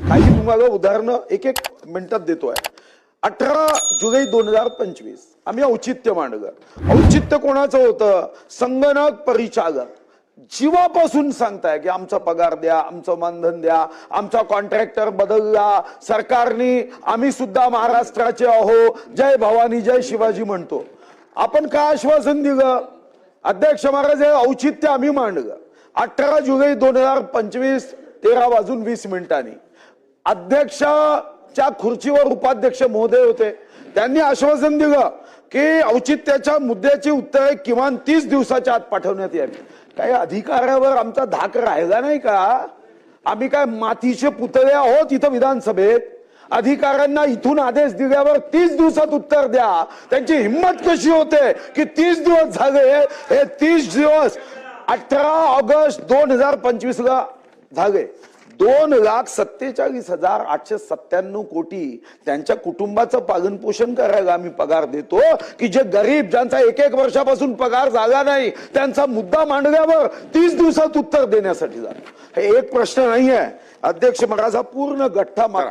काही तुम्हाला उदाहरणं एक एक मिनिटात देतोय. 18 जुलै 2025 आम्ही औचित्य मांडलं. औचित्य कोणाचं होतं? संगणक परिचालक जीवापासून सांगताय की आमचा पगार द्या, आमचं मानधन द्या, आमचा कॉन्ट्रॅक्टर बदलला सरकारने, आम्ही सुद्धा महाराष्ट्राचे आहो, जय भवानी जय शिवाजी म्हणतो. आपण काय आश्वासन दिलं? अध्यक्ष महाराज हे औचित्य आम्ही मांडलं. 18 जुलै 2025 13:20 अध्यक्षाच्या खुर्चीवर उपाध्यक्ष महोदय होते. त्यांनी आश्वासन दिलं की औचित्याच्या मुद्द्याची उत्तरे किमान 30 दिवसाच्या आत पाठवण्यात यावी. काही अधिकाऱ्यावर आमचा धाक राहिला नाही का? आम्ही काय मातीचे पुतळे आहोत इथं विधानसभेत? अधिकाऱ्यांना इथून आदेश दिल्यावर 30 दिवसात उत्तर द्या. त्यांची हिंमत कशी होते की 30 दिवस झाले? हे 30 दिवस 18 ऑगस्ट 2025 ला झाले. 2,47,897 कोटी त्यांच्या कुटुंबाचं पालन पोषण करायला आम्ही पगार देतो की जे गरीब ज्यांचा 1-1 वर्षापासून पगार झाला नाही त्यांचा मुद्दा मांडल्यावर 30 दिवसात उत्तर देण्यासाठी झालं. हे एक प्रश्न नाहीये अध्यक्ष. माझा पूर्ण गठ्ठा मागच्या